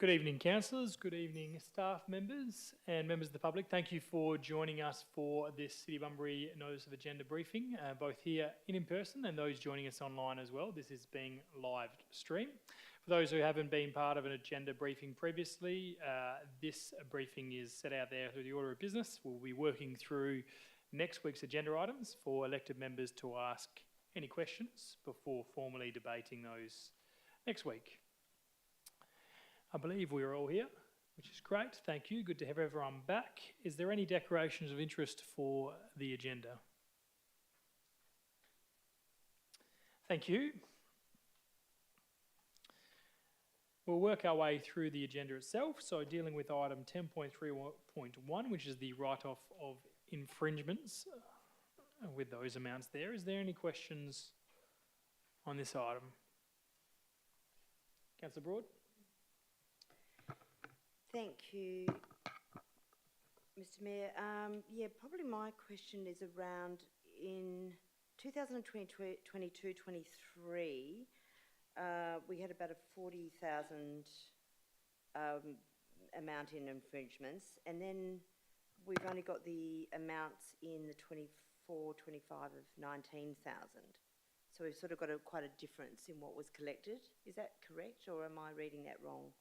Good evening, councillors. Good evening, staff members and members of the public. Thank you for joining us for this City of Bunbury Notice of Agenda briefing, both here in person and those joining us online as well. This is being live streamed. For those who haven't been part of an agenda briefing previously, this briefing is set out there through the order of business. We'll be working through next week's agenda items for elected members to ask any questions before formally debating those next week. I believe we are all here, which is great. Thank you. Good to have everyone back. Is there any declarations of interest for the agenda? Thank you. We'll work our way through the agenda itself. So dealing with item 10.3.1, which is the write-off of infringements with those amounts there. Is there any questions on this item? Councillor Broad? Thank you, Mr. Mayor. Probably my question is around in 2022-23, we had about a 40,000 amount in infringements, and then we've only got the amounts in the 24-25 of 19,000. So we've sort of got quite a difference in what was collected. Is that correct, or am I reading that wrong?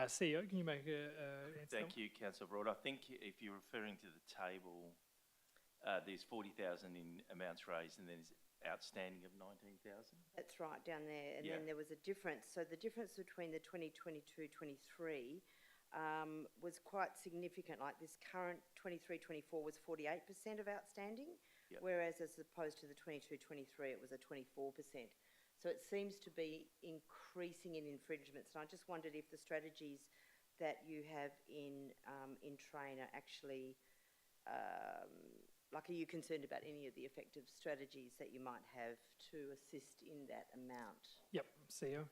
CEO, can you make a answer? Thank you, Councillor Broad. I think if you're referring to the table, there's 40,000 in amounts raised and then there's outstanding of 19,000. That's right, down there. And then there was a difference. So the difference between the 2022-23 was quite significant. Like this current 23-24 was 48% of outstanding, whereas as opposed to the 22-23, it was a 24%. So it seems to be increasing in infringements, and I just wondered if the strategies that you have in train are actually, are you concerned about any of the effective strategies that you might have to assist in that amount? Yep, CEO.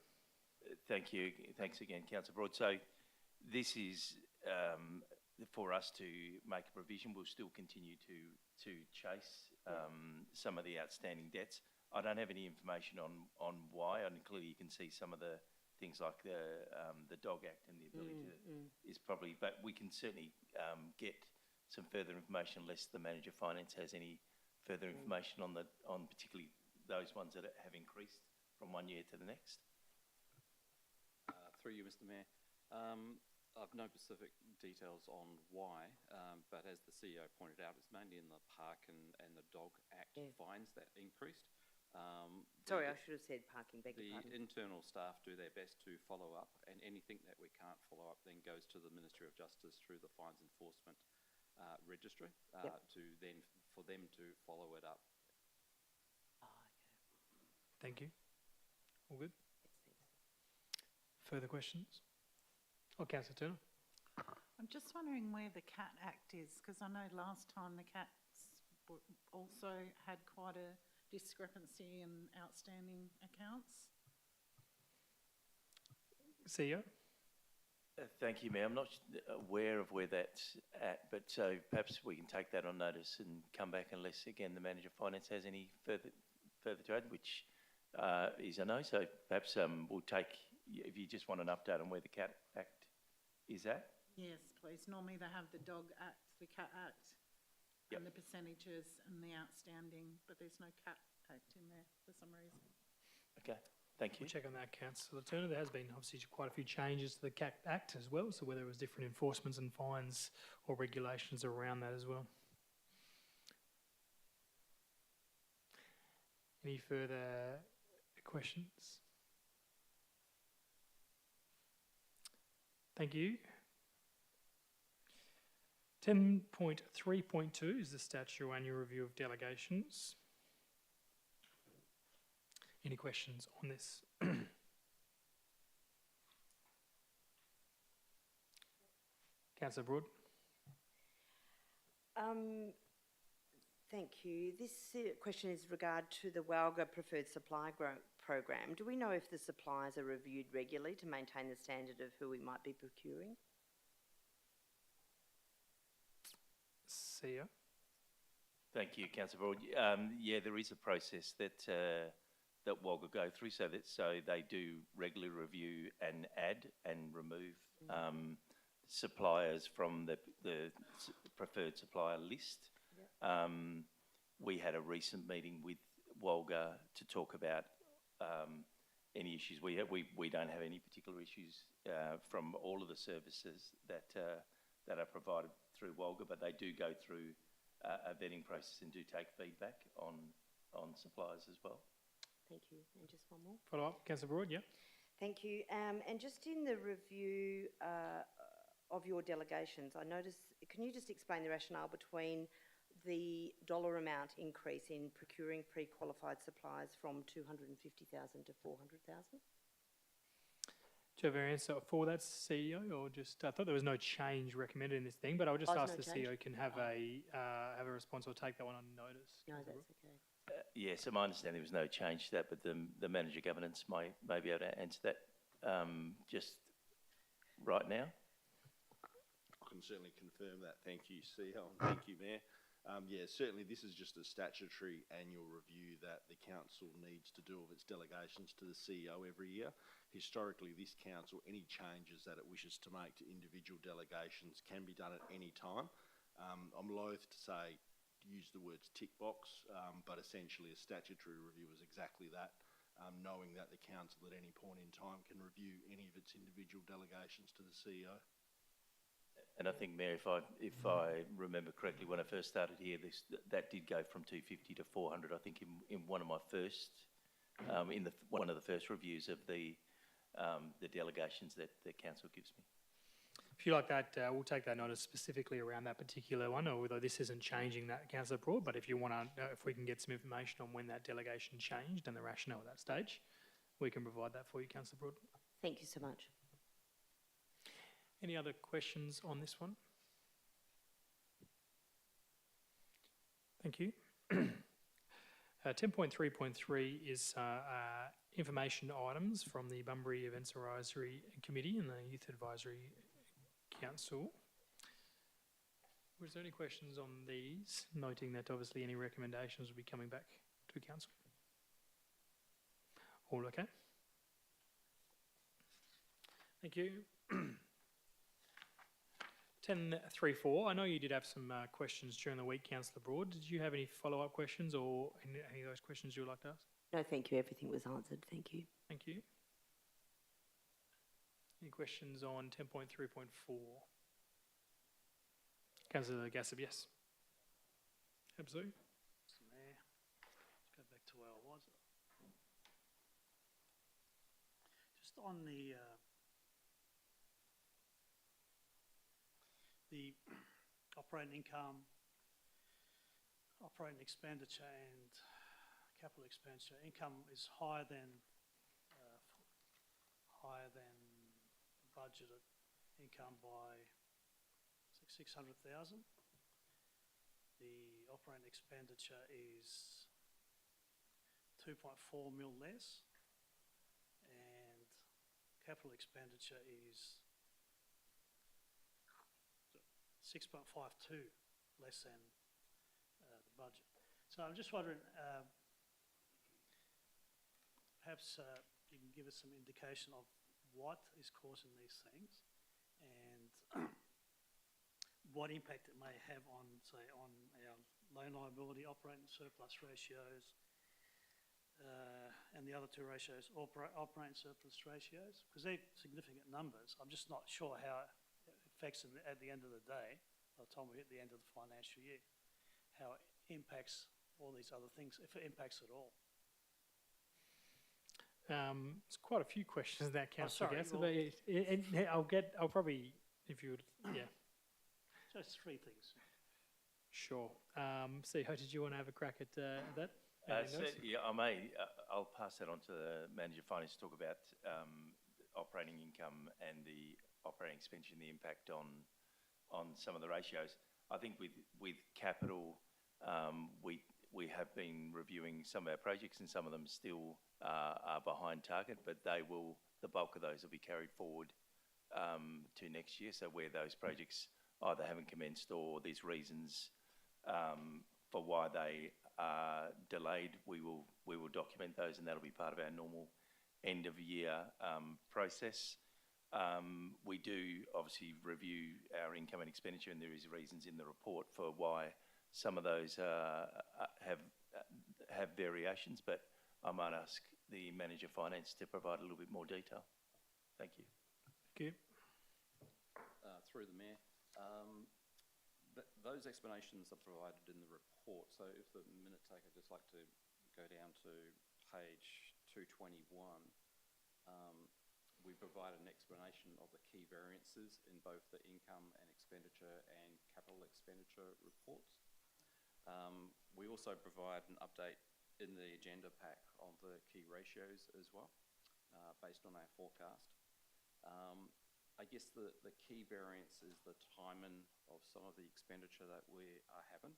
Thank you. Thanks again, Councillor Broad. So this is for us to make a provision. We'll still continue to chase some of the outstanding debts. I don't have any information on why, and clearly you can see some of the things like the Dog Act and the ability to is probably, but we can certainly get some further information unless the Manager of Finance has any further information on particularly those ones that have increased from one year to the next. Through you, Mr. Mayor. I've no specific details on why, but as the CEO pointed out, it's mainly in the Park and the Dog Act fines that increased. Sorry, I should have said parking. Beg your pardon. The internal staff do their best to follow up, and anything that we can't follow up then goes to the Ministry of Justice through the Fines Enforcement Registry for them to follow it up. Thank you. All good? Further questions? Oh, Councillor Turner. I'm just wondering where the CAT Act is, because I know last time the CATs also had quite a discrepancy in outstanding accounts. CEO? Thank you, Mayor. I'm not aware of where that's at, but so perhaps we can take that on notice and come back unless, again, the Manager of Finance has any further to add, which is a no. So perhaps we'll take, if you just want an update on where the CAT Act is at. Yes, please. Normally they have the Dog Act, the CAT Act, and the percentages and the outstanding, but there's no CAT Act in there for some reason. Okay, thank you. We'll check on that, Councillor Turner. There has been obviously quite a few changes to the CAT Act as well, so whether it was different enforcements and fines or regulations around that as well. Any further questions? Thank you. 10.3.2 is the statutory annual review of delegations. Any questions on this? Councillor Broad. Thank you. This question is regard to the WALGA Preferred Supply Program. Do we know if the suppliers are reviewed regularly to maintain the standard of who we might be procuring? CEO. Thank you, Councillor Broad. Yeah, there is a process that that Wagga go through, so they do regularly review and add and remove suppliers from the preferred supplier list. We had a recent meeting with Wagga to talk about any issues. We don't have any particular issues from all of the services that are provided through Wagga, but they do go through a vetting process and do take feedback on suppliers as well. Thank you. And just one more. Follow up, Councillor Broad, yeah. Thank you. And just in the review of your delegations, I noticed, can you just explain the rationale between the dollar amount increase in procuring pre-qualified supplies from 250,000 to 400,000? Do you have an answer for that, CEO, or just, I thought there was no change recommended in this thing, but I'll just ask the CEO can have a response or take that one on notice. No, that's okay. Yes, so my understanding there was no change to that, but the manager governance may be able to answer that just right now. I can certainly confirm that. Thank you, CEO, and thank you, Mayor. Yeah, certainly this is just a statutory annual review that the council needs to do of its delegations to the CEO every year. Historically, this council, any changes that it wishes to make to individual delegations can be done at any time. I'm loath to say, use the words tick box, but essentially a statutory review is exactly that, knowing that the council at any point in time can review any of its individual delegations to the CEO. And I think, Mayor, if I remember correctly, when I first started here, that did go from 250 to 400. I think in one of my first, one of the first reviews of the delegations that the council gives me. If you like that, we'll take that notice specifically around that particular one, although this isn't changing that, Councillor Broad, but if you want to know, if we can get some information on when that delegation changed and the rationale at that stage, we can provide that for you, Councillor Broad. Thank you so much. Any other questions on this one? Thank you. 10.3.3 is information items from the Bunbury Events Advisory Committee and the Youth Advisory Council. Was there any questions on these? Noting that obviously any recommendations will be coming back to Council. All okay? Thank you. 10.3.4. I know you did have some questions during the week, Councillor Broad. Did you have any follow-up questions or any of those questions you would like to ask? No, thank you. Everything was answered. Thank you. Thank you. Any questions on 10.3.4? Councillor Gassab, yes. Absolutely. Mr. Mayor, let's go back to where I was. Just on the operating income, operating expenditure and capital expenditure. Income is higher than budgeted income by 600,000. The operating expenditure is 2.4 mil less, and capital expenditure is 6.52 less than the budget. So I'm just wondering, perhaps you can give us some indication of what is causing these things and what impact it may have on, say, on our loan liability operating surplus ratios and the other two ratios, operating surplus ratios, because they're significant numbers. I'm just not sure how it affects them at the end of the day, by the time we hit the end of the financial year, how it impacts all these other things, if it impacts at all. It's quite a few questions there, Councillor Gassab. Well, I'll probably, if you would, yeah. Just three things. Sure. CEO, did you want to have a crack at that? Yeah, I'll pass that on to the Manager of Finance to talk about operating income and the operating expenditure and the impact on some of the ratios. I think with capital, we have been reviewing some of our projects and some of them still are behind target, but the bulk of those will be carried forward to next year. So where those projects either haven't commenced or there's reasons for why they are delayed, we will document those, and that'll be part of our normal end of year process. We do obviously review our income and expenditure, and there is reasons in the report for why some of those have variations, but I might ask the Manager of Finance to provide a little bit more detail. Thank you. Thank you. Through the Mayor, those explanations are provided in the report. So if the minute taker, I'd just like to go down to page 221. We provide an explanation of the key variances in both the income and expenditure and capital expenditure reports. We also provide an update in the agenda pack on the key ratios as well, based on our forecast. I guess the key variance is the timing of some of the expenditure that we are having,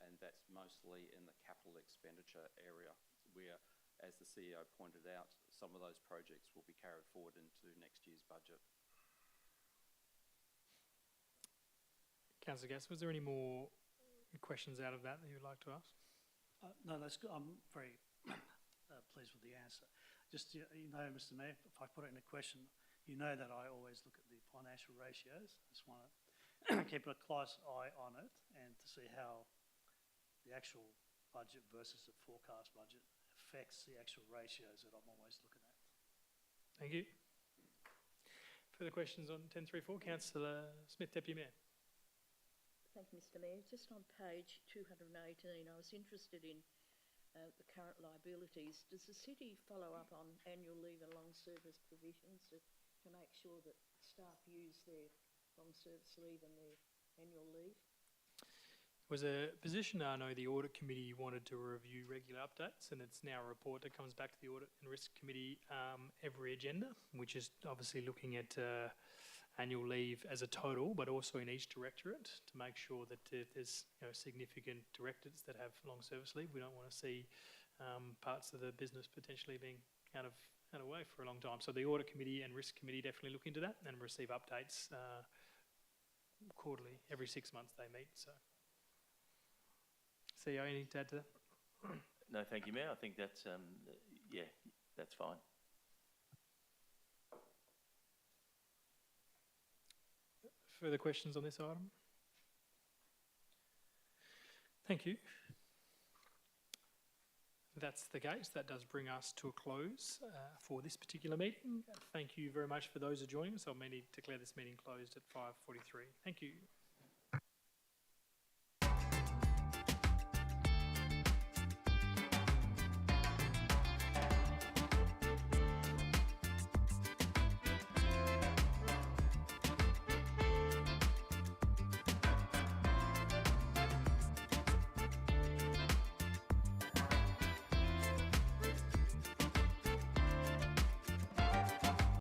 and that's mostly in the capital expenditure area, where, as the CEO pointed out, some of those projects will be carried forward into next year's budget. Councillor Gass, was there any more questions out of that you'd like to ask? No, that's good. I'm very pleased with the answer. Just, you know, Mr Mayor, if I put it in a question, you know that I always look at the financial ratios. I just want to keep a close eye on it and to see how the actual budget versus the forecast budget affects the actual ratios that I'm always looking at. Thank you. Further questions on 1034? Councillor Smith, Deputy Mayor. Thank you, Mr Mayor. Just on page 218, I was interested in the current liabilities. Does the city follow up on annual leave and long service provisions to make sure that staff use their long service leave and their annual leave? It was a position I know the Audit Committee wanted to review regular updates, and it's now a report that comes back to the Audit and Risk Committee every agenda, which is obviously looking at annual leave as a total, but also in each directorate to make sure that there's significant directorates that have long service leave. We don't want to see parts of the business potentially being out of way for a long time. So the Audit Committee and Risk Committee definitely look into that and receive updates quarterly. Every 6 months they meet. So, CEO, anything to add to that? No, thank you, Mayor. I think that's yeah, that's fine. Further questions on this item? Thank you. If that's the case, that does bring us to a close for this particular meeting. Thank you very much for those who are joining us. I'll declare this meeting closed at 5:43. Thank you.